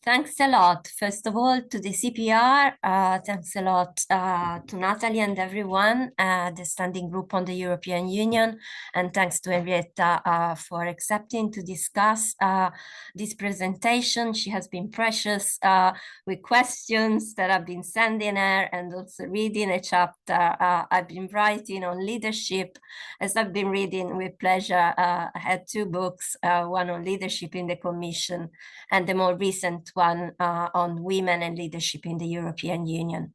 Thanks a lot, first of all, to the CPR. Thanks a lot to Natalie and everyone, the standing group on the European Union. And thanks to Henriette for accepting to discuss this presentation. She has been precious with questions that I've been sending her and also reading a chapter I've been writing on leadership. As I've been reading with pleasure, I had two books, one on leadership in the Commission and the more recent one on women and leadership in the European Union.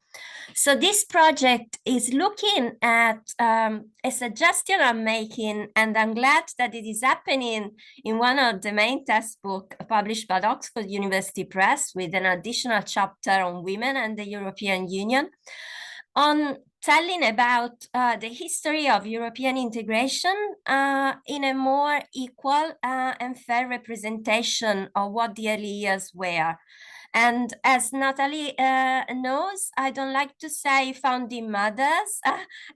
So this project is looking at a suggestion I'm making, and I'm glad that it is happening in one of the main textbooks published by Oxford University Press with an additional chapter on women and the European Union, on telling about the history of European integration in a more equal and fair representation of what the early years were. And as Natalie knows, I don't like to say founding mothers,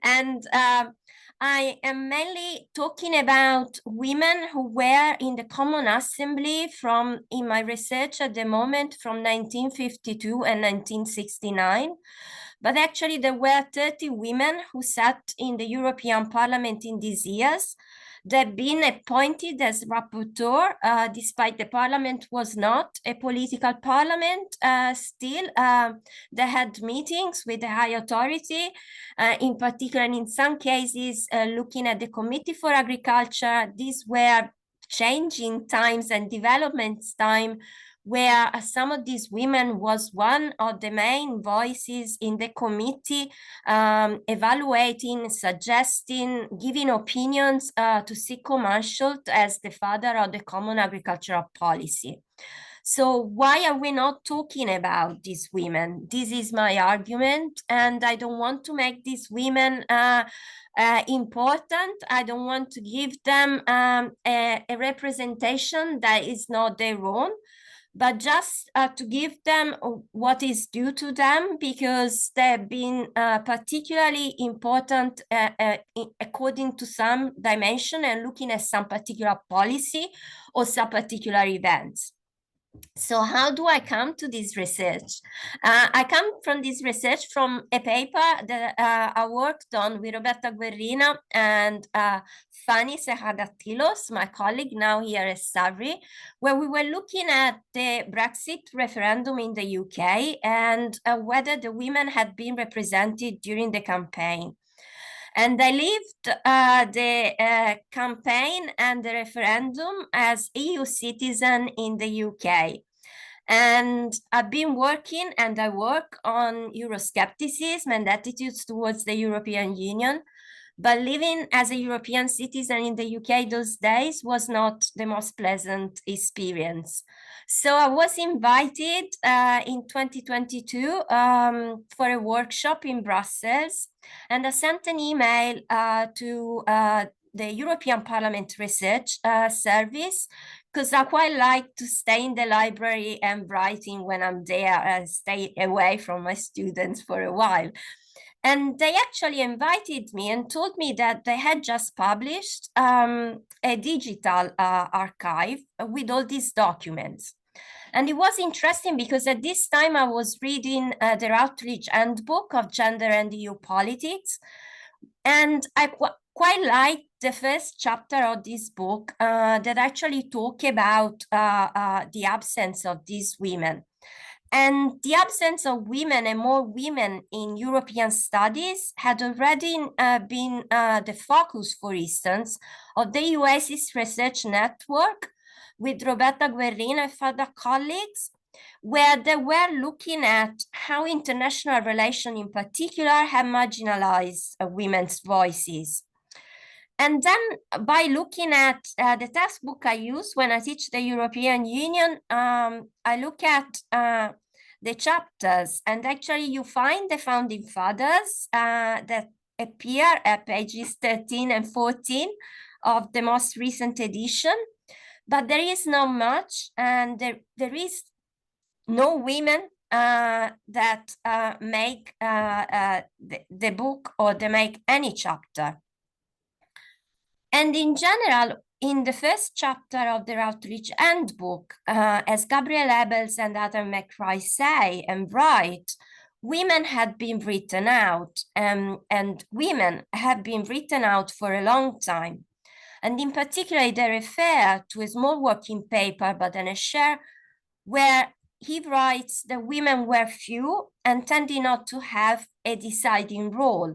and I am mainly talking about women who were in the Common Assembly in my research at the moment, from 1952 and 1969. But actually, there were 30 women who sat in the European Parliament in these years. They've been appointed as rapporteur, despite the parliament was not a political parliament. Still, they had meetings with the high authority, in particular, in some cases, looking at the Committee for Agriculture. These were changing times and developments time, where some of these women was one of the main voices in the committee, evaluating, suggesting, giving opinions to Sicko Mansholt as the father of the Common Agricultural Policy. So why are we not talking about these women? This is my argument, and I don't want to make these women important. I don't want to give them a representation that is not their own, but just to give them what is due to them, because they've been particularly important according to some dimension and looking at some particular policy or some particular events. So how do I come to this research? I come from this research from a paper that I worked on with Roberta Guerrina and Fanny Serradatilos, my colleague now here at Savri, where we were looking at the Brexit referendum in the UK and whether the women had been represented during the campaign. And I lived the campaign and the referendum as EU citizen in the UK. And I've been working, and I work on Euroscepticism and attitudes towards the European Union. But living as a European citizen in the UK those days was not the most pleasant experience. So I was invited in 2022 for a workshop in Brussels, and I sent an email to the European Parliament Research Service, because I quite like to stay in the library and writing when I'm there and stay away from my students for a while. And they actually invited me and told me that they had just published a digital archive with all these documents. And it was interesting because at this time I was reading the Routledge Handbook of Gender and EU Politics. And I quite liked the first chapter of this book that actually talk about the absence of these women. And the absence of women and more women in European studies had already been the focus, for instance, of the UASIS Research Network with Roberta Guerrina and other colleagues, where they were looking at how international relations in particular have marginalized women's voices. And then by looking at the textbook I use when I teach the European Union, I look at the chapters, and actually you find the founding fathers that appear at pages 13 and 14 of the most recent edition, but there is not much, and there is no women that make the book, or they make any chapter. And in general, in the first chapter of the Outreach Handbook, as Gabriel Ebels and Adam McRae say and write, women had been written out, and women have been written out for a long time. And in particular, they refer to a small working paper by Dana Sher, where he writes that women were few and tended not to have a deciding role.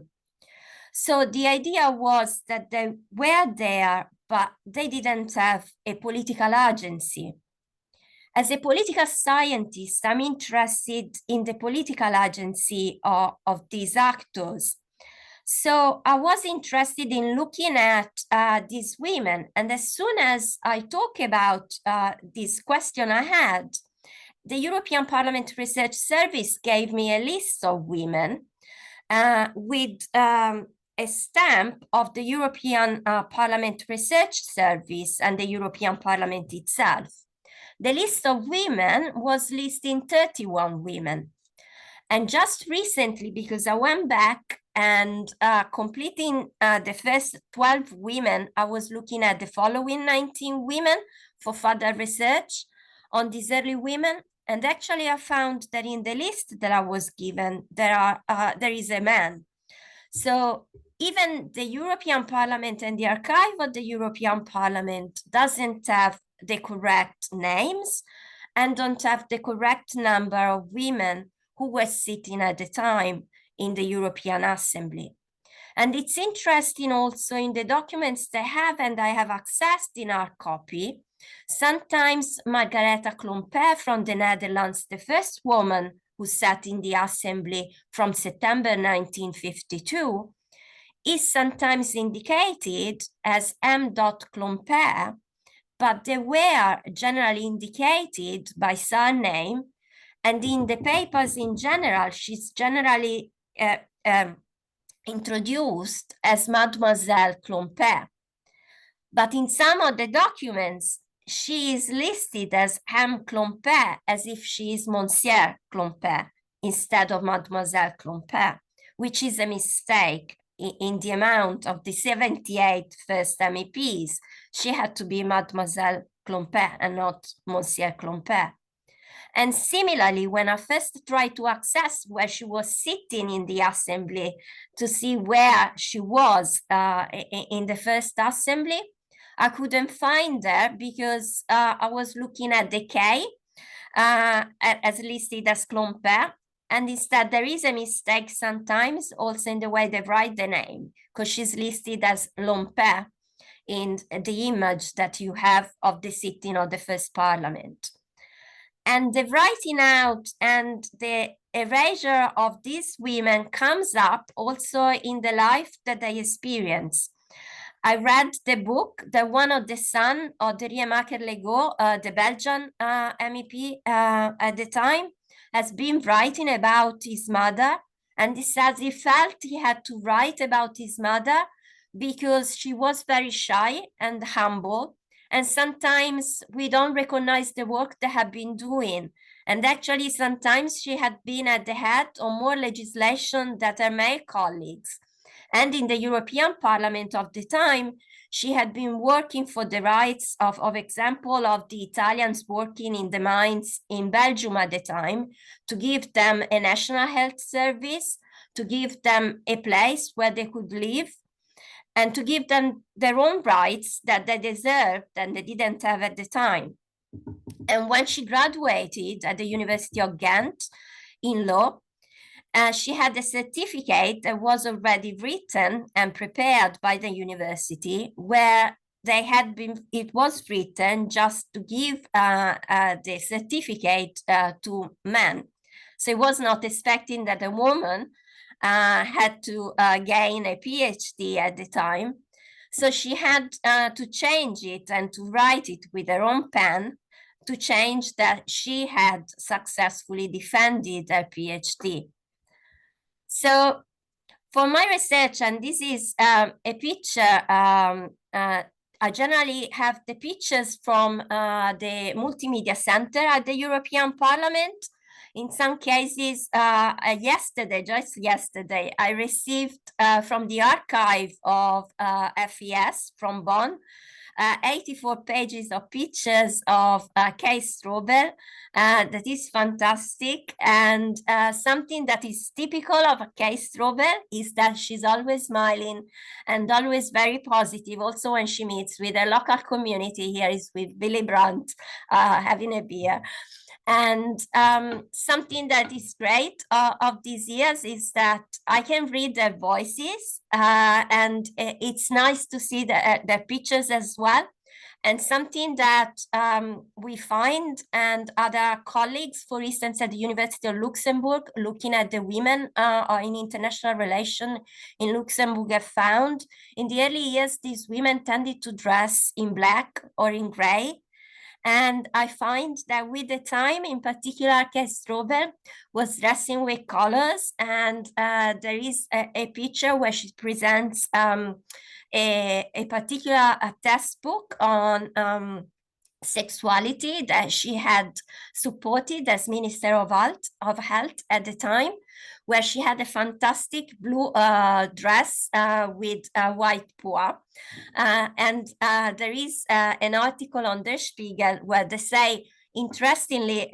So the idea was that they were there, but they didn't have a political agency. As a political scientist, I'm interested in the political agency of these actors. So I was interested in looking at these women. And as soon as I talk about this question I had, the European Parliament Research Service gave me a list of women with a stamp of the European Parliament Research Service and the European Parliament itself. The list of women was listing 31 women. And just recently, because I went back and completing the first 12 women, I was looking at the following 19 women for further research on these early women. And actually, I found that in the list that I was given, there is a man. So even the European Parliament and the archive of the European Parliament doesn't have the correct names and don't have the correct number of women who were sitting at the time in the European Assembly. And it's interesting also in the documents they have and I have accessed in our copy. Sometimes Margaretha Klomper from the Netherlands, the first woman who sat in the Assembly from September 1952, is sometimes indicated as M. Klomper, but they were generally indicated by surname. And in the papers in general, she's generally introduced as Mademoiselle Klomper. But in some of the documents, she is listed as M. Klomper, as if she is Monsieur Klomper instead of Mademoiselle Klomper, which is a mistake in the amount of the 78 first MEPs. She had to be Mademoiselle Klomper and not Monsieur Klomper. And similarly, when I first tried to access where she was sitting in the assembly to see where she was in the first assembly, I couldn't find her because I was looking at the K as listed as Klomper. And instead, there is a mistake sometimes also in the way they write the name, because she's listed as Lomper in the image that you have of the sitting of the first parliament. And the writing out and the erasure of these women comes up also in the life that they experience. I read the book, The One of the Sun, of de Riemaker-Legault, the Belgian MEP at the time, has been writing about his mother. And he says he felt he had to write about his mother because she was very shy and humble. And sometimes we don't recognize the work they have been doing. And actually, sometimes she had been at the head of more legislation than her male colleagues. And in the European Parliament of the time, she had been working for the rights of example, of the Italians working in the mines in Belgium at the time, to give them a national health service, to give them a place where they could live, and to give them their own rights that they deserved and they didn't have at the time. And when she graduated at the University of Ghent in law, she had a certificate that was already written and prepared by the university, where it was written just to give the certificate to men. So it was not expecting that a woman had to gain a PhD at the time. So she had to change it and to write it with her own pen to change that she had successfully defended her PhD. So for my research, and this is a picture, I generally have the pictures from the Multimedia Center at the European Parliament. In some cases, just yesterday, I received from the archive of FES from Bonn 84 pages of pictures of Kay Strobel. That is fantastic. And something that is typical of Kay Strobel is that she's always smiling and always very positive. Also, when she meets with her local community, here is with Willy Brandt having a beer. And something that is great of these years is that I can read their voices, and it's nice to see their pictures as well. And something that we find, and other colleagues, for instance, at the University of Luxembourg, looking at the women in international relations in Luxembourg, have found in the early years, these women tended to dress in black or in gray. And I find that with the time, in particular, Kay Strobel was dressing with colors. And there is a picture where she presents a particular textbook on sexuality that she had supported as Minister of Health at the time, where she had a fantastic blue dress with a white poa. And there is an article on Der Spiegel where they say, interestingly,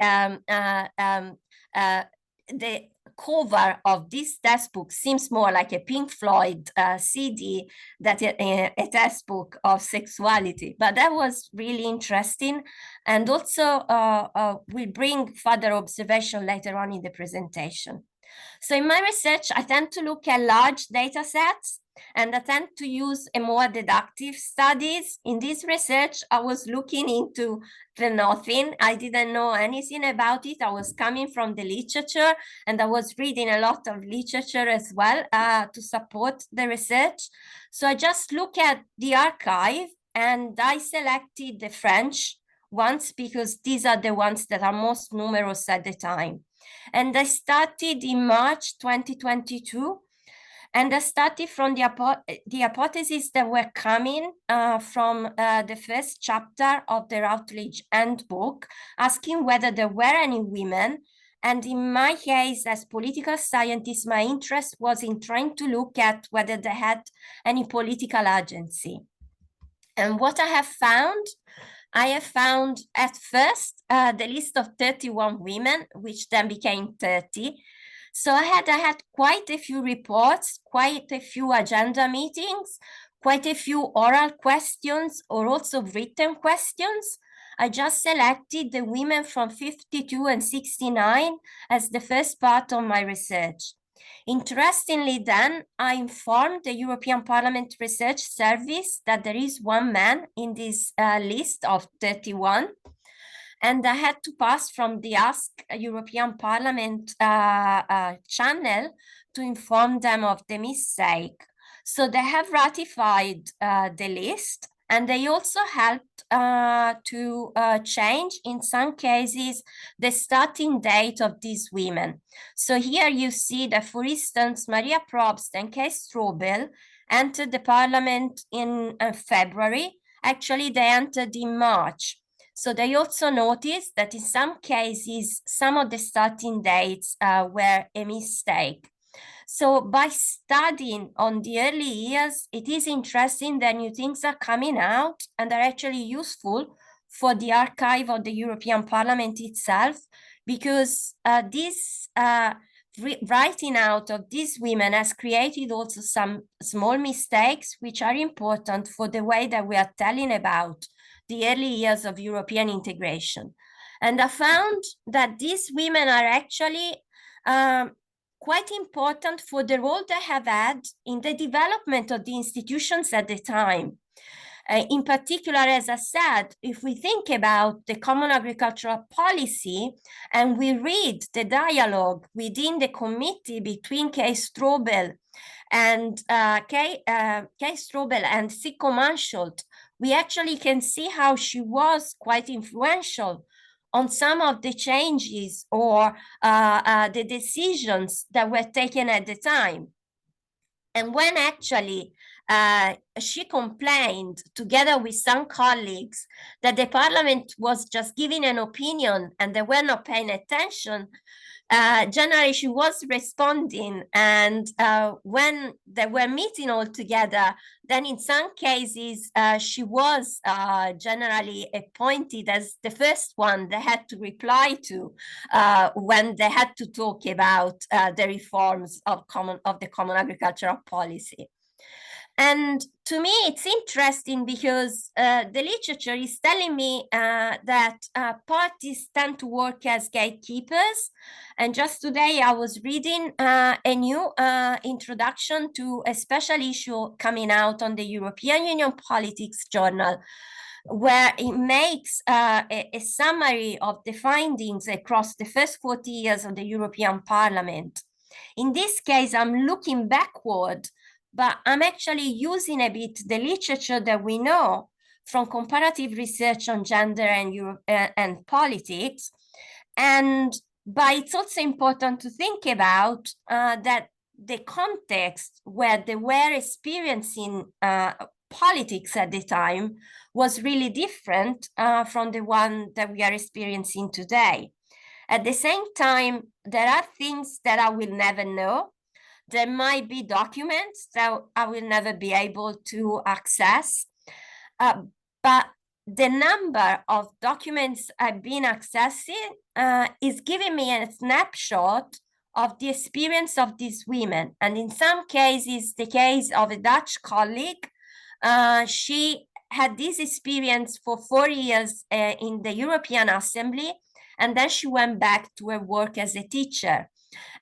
the cover of this textbook seems more like a Pink Floyd CD than a textbook of sexuality. But that was really interesting, and also will bring further observation later on in the presentation. So in my research, I tend to look at large data sets, and I tend to use a more deductive studies. In this research, I was looking into the nothing. I didn't know anything about it. I was coming from the literature, and I was reading a lot of literature as well to support the research. So I just look at the archive, and I selected the French ones because these are the ones that are most numerous at the time. And I started in March 2022. And I started from the hypotheses that were coming from the first chapter of the Routledge Handbook, asking whether there were any women. And in my case, as political scientist, my interest was in trying to look at whether they had any political agency. And what I have found at first the list of 31 women, which then became 30. So I had quite a few reports, quite a few agenda meetings, quite a few oral questions or also written questions. I just selected the women from 52 and 69 as the first part of my research. Interestingly, then, I informed the European Parliament Research Service that there is one man in this list of 31. And I had to pass from the Ask European Parliament channel to inform them of the mistake. So they have ratified the list, and they also helped to change, in some cases, the starting date of these women. So here you see that, for instance, Maria Probst and Kay Strobel entered the parliament in February. Actually, they entered in March. So they also noticed that in some cases, some of the starting dates were a mistake. So by studying on the early years, it is interesting that new things are coming out and are actually useful for the archive of the European Parliament itself, because this writing out of these women has created also some small mistakes, which are important for the way that we are telling about the early years of European integration. And I found that these women are actually quite important for the role they have had in the development of the institutions at the time. In particular, as I said, if we think about the common agricultural policy and we read the dialogue within the committee between Kay Strobel and Sigko Mansholt, we actually can see how she was quite influential on some of the changes or the decisions that were taken at the time. And when actually she complained together with some colleagues that the parliament was just giving an opinion and they were not paying attention. Generally, she was responding, and when they were meeting all together, then in some cases, she was generally appointed as the first one they had to reply to when they had to talk about the reforms of the common agricultural policy. And to me, it's interesting because the literature is telling me that parties tend to work as gatekeepers. And just today, I was reading a new introduction to a special issue coming out on the European Union Politics Journal, where it makes a summary of the findings across the first 40 years of the European Parliament. In this case, I'm looking backward, but I'm actually using a bit the literature that we know from comparative research on gender and politics. But it's also important to think about that the context where they were experiencing politics at the time was really different from the one that we are experiencing today. At the same time, there are things that I will never know. There might be documents that I will never be able to access. But the number of documents I've been accessing is giving me a snapshot of the experience of these women. And in some cases, the case of a Dutch colleague, she had this experience for 4 years in the European Assembly, and then she went back to her work as a teacher.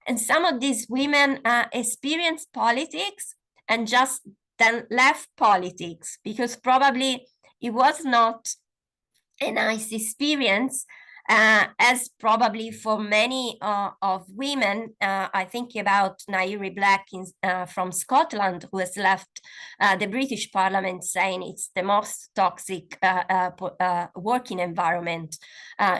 And some of these women experienced politics and just then left politics because probably it was not a nice experience, as probably for many of women. I think about Nairi Black from Scotland, who has left the British Parliament saying it's the most toxic working environment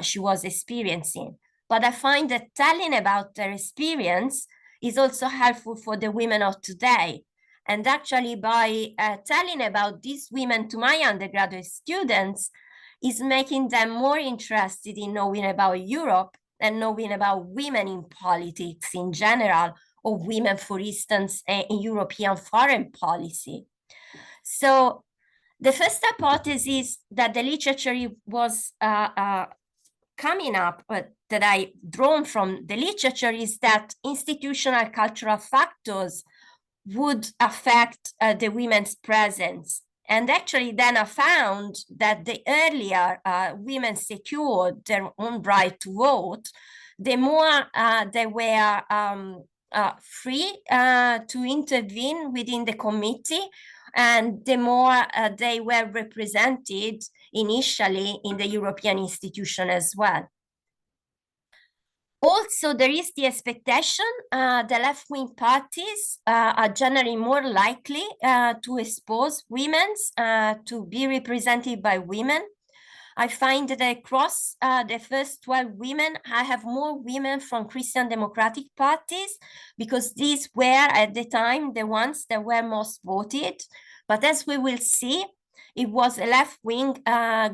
she was experiencing. But I find that telling about their experience is also helpful for the women of today. And actually, by telling about these women to my undergraduate students, is making them more interested in knowing about Europe and knowing about women in politics in general, or women, for instance, in European foreign policy. So the first hypothesis that the literature was coming up, that I drawn from the literature, is that institutional cultural factors would affect the women's presence. And actually, then I found that the earlier women secured their own right to vote, the more they were free to intervene within the committee, and the more they were represented initially in the European institution as well. Also, there is the expectation the left-wing parties are generally more likely to expose women to be represented by women. I find that across the first 12 women, I have more women from Christian Democratic parties, because these were at the time the ones that were most voted. But as we will see, it was a left-wing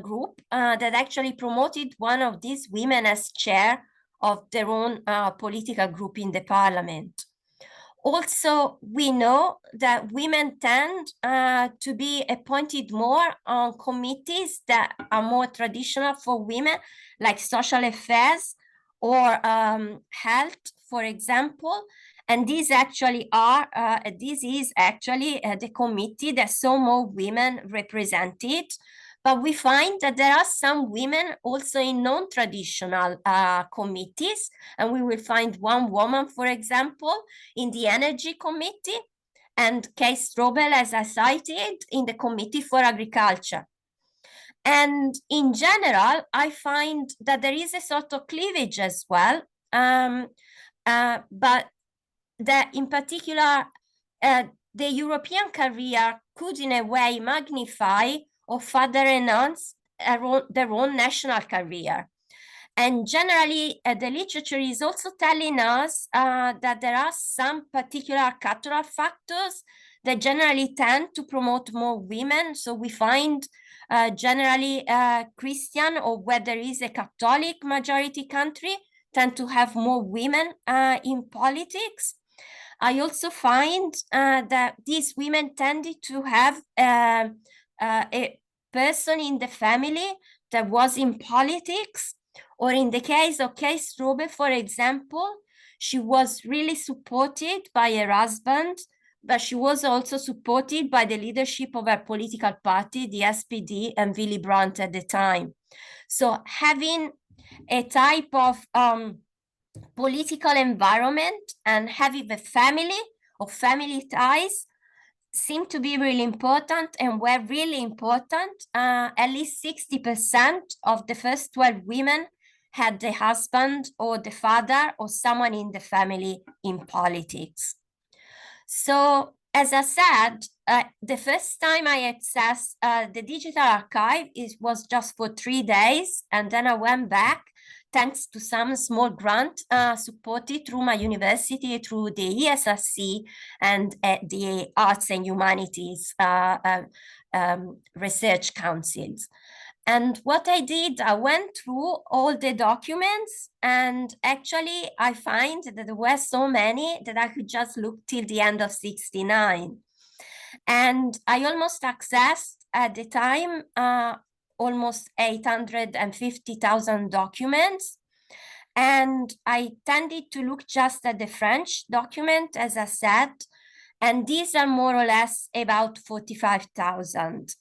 group that actually promoted one of these women as chair of their own political group in the parliament. Also, we know that women tend to be appointed more on committees that are more traditional for women, like social affairs or health, for example. And these actually are, this is actually the committee that saw more women represented. But we find that there are some women also in non-traditional committees, and we will find one woman, for example, in the Energy Committee, and Kay Strobel, as I cited, in the Committee for Agriculture. And in general, I find that there is a sort of cleavage as well, but that in particular, the European career could in a way magnify or further enhance their own national career. And generally, the literature is also telling us that there are some particular cultural factors they generally tend to promote more women. So we find generally Christian, or where there is a Catholic majority country, tend to have more women in politics. I also find that these women tended to have a person in the family that was in politics, or in the case of Kay Strobel, for example, she was really supported by her husband, but she was also supported by the leadership of her political party, the SPD, and Willy Brandt at the time. So having a type of political environment and having the family or family ties seem to be really important, and were really important. At least 60% of the first 12 women had the husband or the father or someone in the family in politics. So as I said, the first time I accessed the digital archive, it was just for 3 days, and then I went back thanks to some small grant supported through my university, through the ESRC and the Arts and Humanities research councils. And what I did, I went through all the documents, and actually I find that there were so many that I could just look till the end of 69. And I almost accessed at the time almost 850,000 documents. And I tended to look just at the French document, as I said, and these are more or less about 45,000.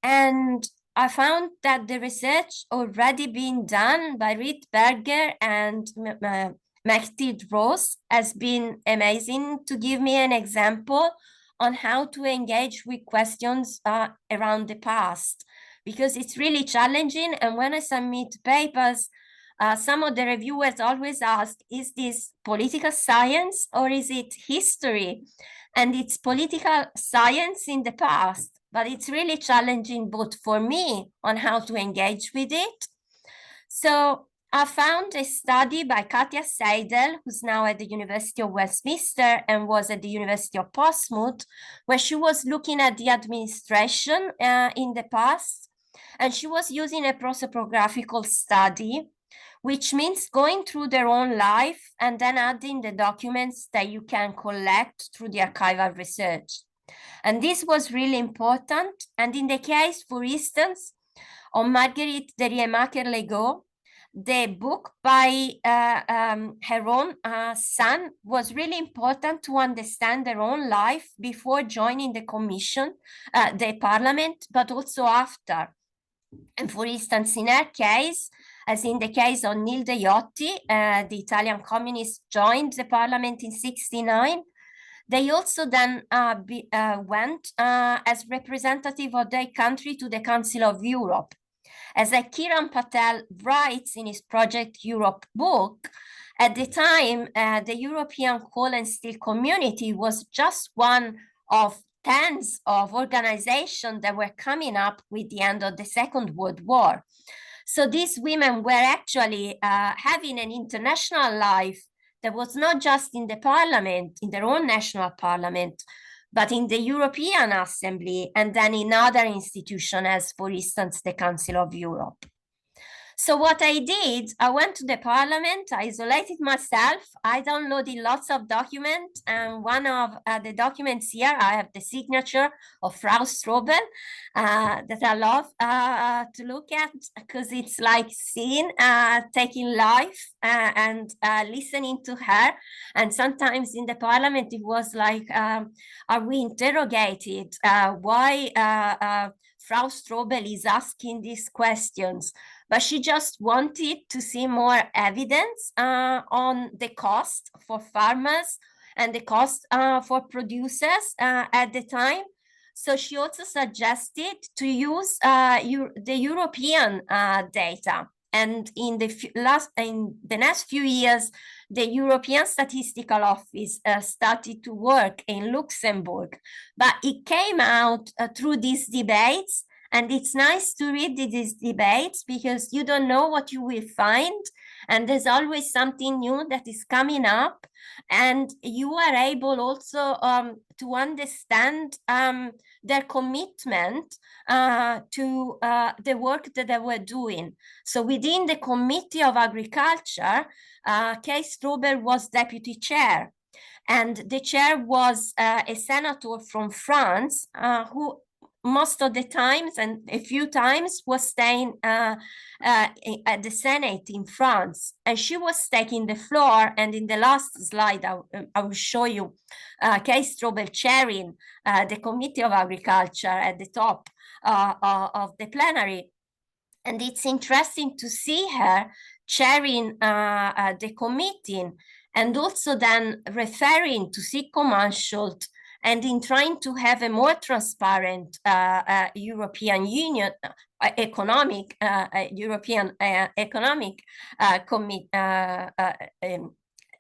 And I found that the research already being done by Ruth Berger and Mathilde Rose has been amazing to give me an example on how to engage with questions around the past, because it's really challenging. And when I submit papers, some of the reviewers always ask, is this political science or is it history? And it's political science in the past, but it's really challenging both for me on how to engage with it. So I found a study by Katja Seidel, who's now at the University of Westminster and was at the University of Portsmouth, where she was looking at the administration in the past. And she was using a prosopographical study, which means going through their own life and then adding the documents that you can collect through the archival research. And this was really important. And in the case, for instance, of Marguerite Derriemacher-Legault, the book by her own son was really important to understand their own life before joining the commission, the parliament, but also after. And for instance, in her case, as in the case of Nilde Iotti, the Italian communist joined the parliament in 69. They also then went as representative of their country to the Council of Europe. As Kiran Patel writes in his Project Europe book, at the time, the European Coal and Steel Community was just one of tens of organizations that were coming up with the end of the Second World War. So these women were actually having an international life that was not just in the parliament, in their own national parliament, but in the European Assembly and then in other institutions, as for instance, the Council of Europe. So what I did, I went to the parliament, I isolated myself, I downloaded lots of documents, and one of the documents here, I have the signature of Frau Strobel that I love to look at, because it's like seeing, taking life and listening to her. And sometimes in the parliament, it was like, are we interrogated? Why Frau Strobel is asking these questions? But she just wanted to see more evidence on the cost for farmers and the cost for producers at the time. So she also suggested to use the European data. And in the next few years, the European Statistical Office started to work in Luxembourg. But it came out through these debates. And it's nice to read these debates because you don't know what you will find. and there's always something new that is coming up, and you are able also to understand their commitment to the work that they were doing. So within the Committee of Agriculture, Kay Strobel was deputy chair, and the chair was a senator from France who most of the times and a few times was staying at the Senate in France. And she was taking the floor, and in the last slide I will show you Kay Strobel chairing the Committee of Agriculture at the top of the plenary. And it's interesting to see her chairing the committee, and also then referring to Sigko Mansholt, and in trying to have a more transparent European Union economic European economic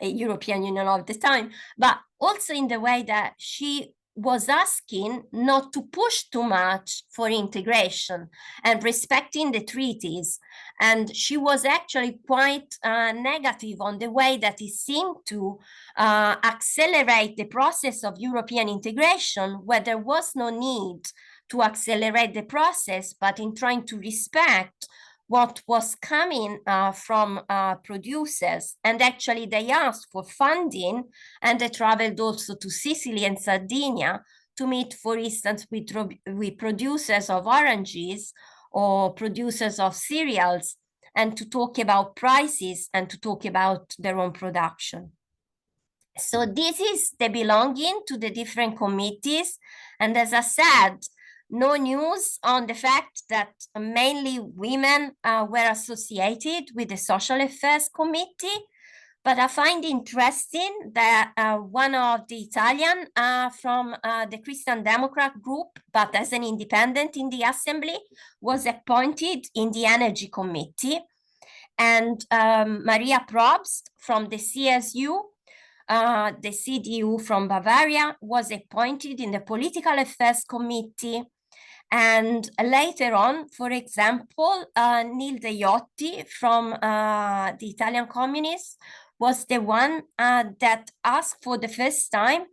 European Union of the time, but also in the way that she was asking not to push too much for integration and respecting the treaties. And she was actually quite negative on the way that it seemed to accelerate the process of European integration, where there was no need to accelerate the process, but in trying to respect what was coming from producers. And actually they asked for funding, and they traveled also to Sicily and Sardinia to meet, for instance, with producers of oranges or producers of cereals, and to talk about prices and to talk about their own production. So this is the belonging to the different committees. And as I said, no news on the fact that mainly women were associated with the Social Affairs Committee. But I find interesting that one of the Italian from the Christian Democrat group, but as an independent in the Assembly, was appointed in the Energy Committee. And Maria Probst from the CSU, the CDU from Bavaria, was appointed in the Political Affairs Committee. And later on, for example, Nilde Iotti from the Italian Communists was the one that asked for the first time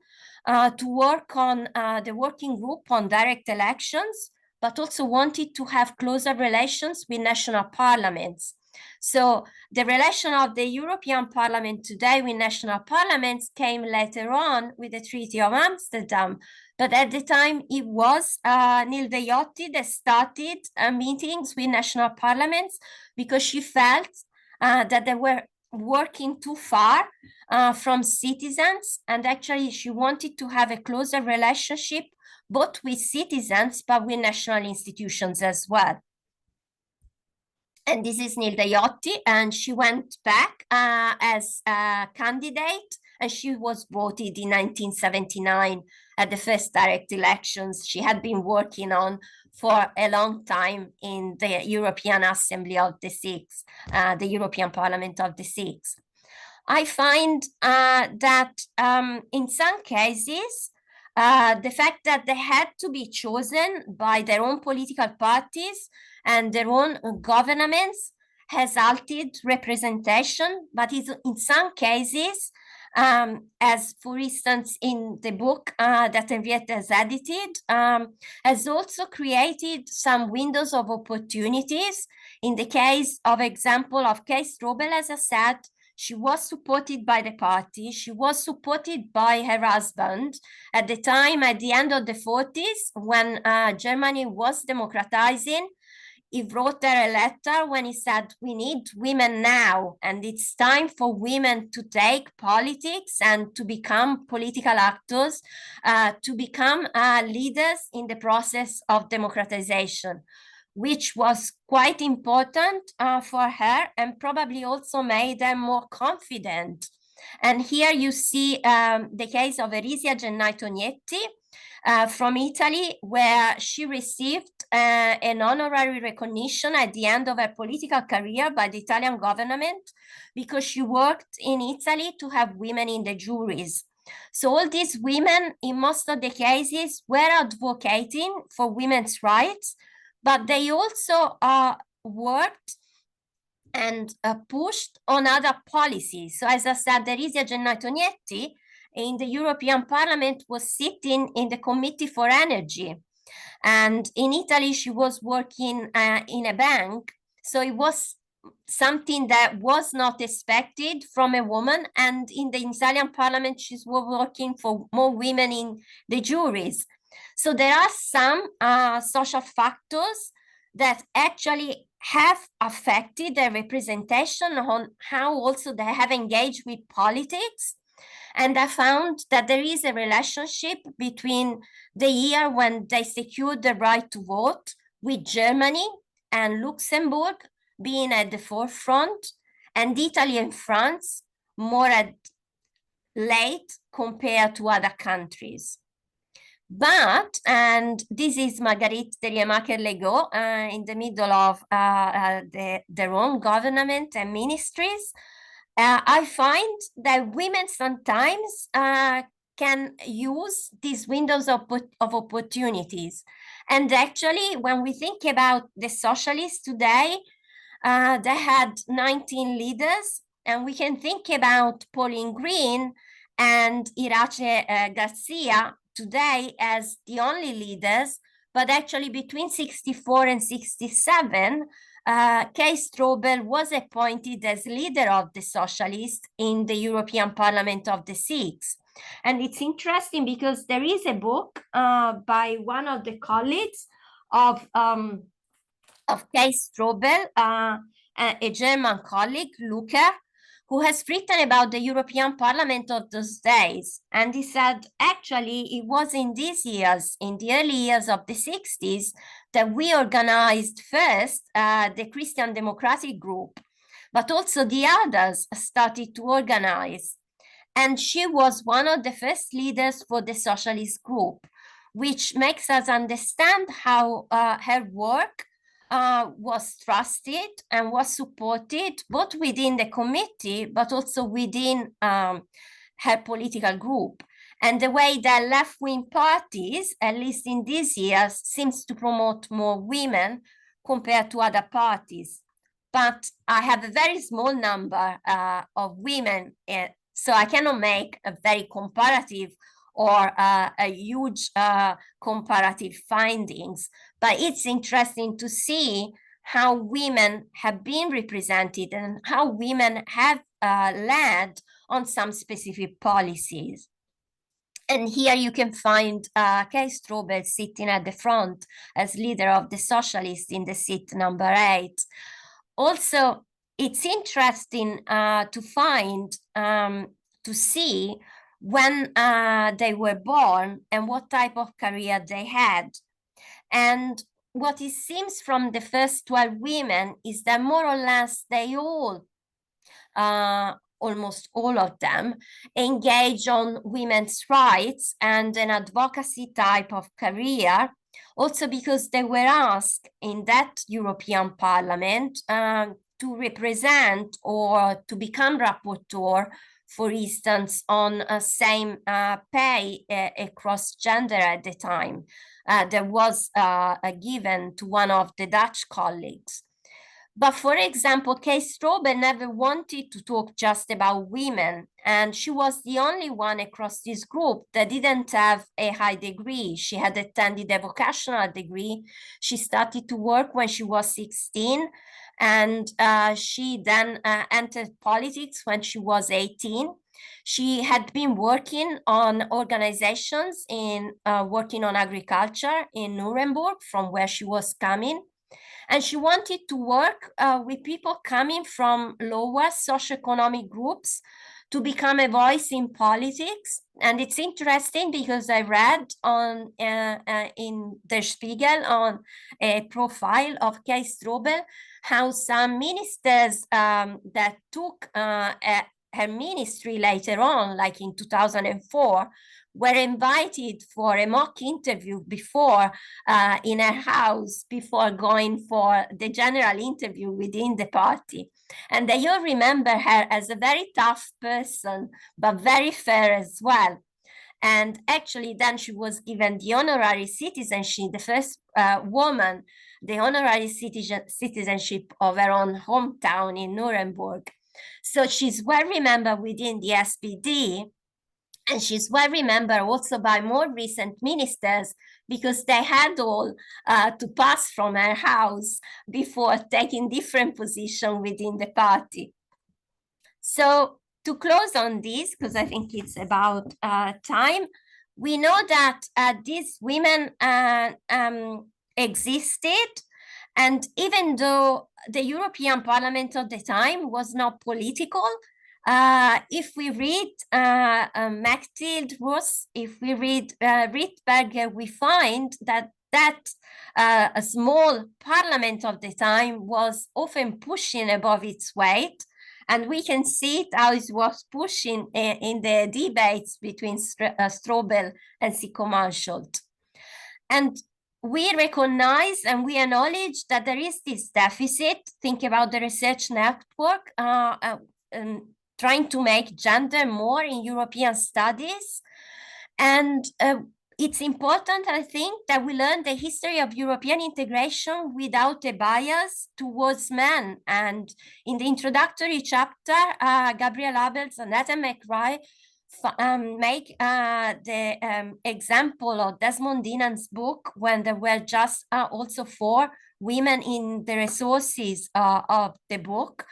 to work on the working group on direct elections, but also wanted to have closer relations with national parliaments. So the relation of the European Parliament today with national parliaments came later on with the Treaty of Amsterdam. But at the time, it was Nilde Iotti that started meetings with national parliaments, because she felt that they were working too far from citizens. And actually, she wanted to have a closer relationship both with citizens, but with national institutions as well. And this is Nilde Iotti, and she went back as a candidate, and she was voted in 1979 at the first direct elections she had been working on for a long time in the European Assembly of the Six, the European Parliament of the Six. I find that in some cases, the fact that they had to be chosen by their own political parties and their own governments has altered representation, but in some cases, as for instance in the book that Henriette has edited, has also created some windows of opportunities. In the case of example of Kay Strobel, as I said, she was supported by the party. She was supported by her husband. At the time, at the end of the 40s, when Germany was democratizing, he wrote her a letter when he said, we need women now, and it's time for women to take politics and to become political actors, to become leaders in the process of democratization, which was quite important for her, and probably also made her more confident. And here you see the case of Erisia Gennai Tognetti, from Italy, where she received an honorary recognition at the end of her political career by the Italian government, because she worked in Italy to have women in the juries. So all these women, in most of the cases, were advocating for women's rights, but they also worked and pushed on other policies. So as I said, Derisia Gennai-Tonietti in the European Parliament was sitting in the Committee for Energy. And in Italy, she was working in a bank. So it was something that was not expected from a woman. And in the Italian parliament, she's working for more women in the juries. So there are some social factors that actually have affected their representation on how also they have engaged with politics. And I found that there is a relationship between the year when they secured the right to vote, with Germany and Luxembourg being at the forefront, and Italy and France more at late compared to other countries. But, and this is Marguerite Derriemacher-Legault in the middle of their own government and ministries, I find that women sometimes can use these windows of opportunities. And actually, when we think about the socialists today, they had 19 leaders, and we can think about Pauline Green and Irache Garcia today as the only leaders, but actually between 64 and 67, Kay Strobel was appointed as leader of the socialists in the European Parliament of the Six. And it's interesting because there is a book by one of the colleagues of Kay Strobel, a German colleague, Luca, who has written about the European Parliament of those days. And he said, actually, it was in these years, in the early years of the 60s, that we organized first the Christian Democratic Group, but also the others started to organize. And she was one of the first leaders for the socialist group, which makes us understand how her work was trusted and was supported both within the committee, but also within her political group. And the way that left-wing parties, at least in these years, seems to promote more women compared to other parties. But I have a very small number of women, so I cannot make a very comparative or a huge comparative findings. But it's interesting to see how women have been represented and how women have led on some specific policies. And here you can find Kay Strobel sitting at the front as leader of the socialists in the seat number 8. Also, it's interesting to find, to see when they were born and what type of career they had. And what it seems from the first 12 women is that more or less they all, almost all of them, engage on women's rights and an advocacy type of career, also because they were asked in that European Parliament to represent or to become rapporteur, for instance, on same pay across gender at the time. There was a given to one of the Dutch colleagues. But for example, Kay Strobel never wanted to talk just about women, and she was the only one across this group that didn't have a high degree. She had attended a vocational degree. She started to work when she was 16, and she then entered politics when she was 18. She had been working on organizations in working on agriculture in Nuremberg, from where she was coming. And she wanted to work with people coming from lower socioeconomic groups to become a voice in politics. And it's interesting because I read on in Der Spiegel on a profile of Kay Strobel how some ministers that took her ministry later on, like in 2004, were invited for a mock interview before in her house before going for the general interview within the party. And they all remember her as a very tough person, but very fair as well. And actually then she was given the honorary citizenship, the first woman the honorary citizenship of her own hometown in Nuremberg. So she's well remembered within the SPD, and she's well remembered also by more recent ministers, because they had all to pass from her house before taking different position within the party. So to close on this, because I think it's about time, we know that these women existed, and even though the European Parliament at the time was not political, if we read Mechthild Roos, if we read Rittberger, we find that a small parliament of the time was often pushing above its weight. And we can see it how it was pushing in the debates between Strobel and Sigko-Mansholt. And we recognize and we acknowledge that there is this deficit. Think about the research network trying to make gender more in European studies. And it's important, I think, that we learn the history of European integration without a bias towards men. And in the introductory chapter, Gabriel Abels and Nathan McRae make the example of Desmond Dinan's book, when there were just also 4 women in the resources of the book,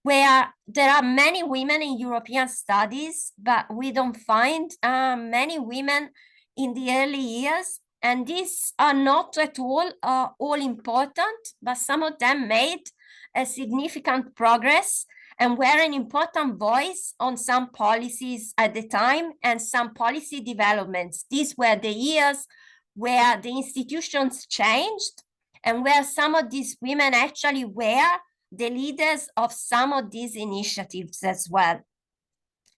where there are many women in European studies, but we don't find many women in the early years. And these are not at all important, but some of them made a significant progress and were an important voice on some policies at the time and some policy developments. These were the years where the institutions changed and where some of these women actually were the leaders of some of these initiatives as well.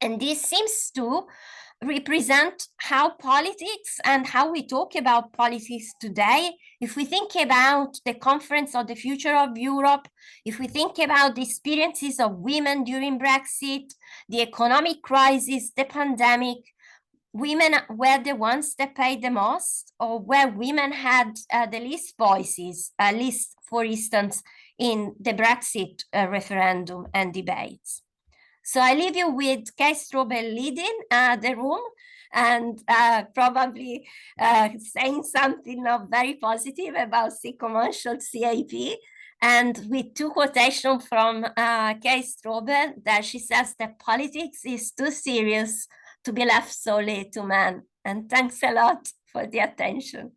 And this seems to represent how politics and how we talk about politics today, if we think about the Conference on the Future of Europe, if we think about the experiences of women during Brexit, the economic crisis, the pandemic, women were the ones that paid the most, or where women had the least voices, at least, for instance, in the Brexit referendum and debates. So I leave you with Kay Strobel leading the room and probably saying something not very positive about Sigko-Mansholt CAP, and with 2 quotations from Kay Strobel, that she says that politics is too serious to be left solely to men. And thanks a lot for the attention.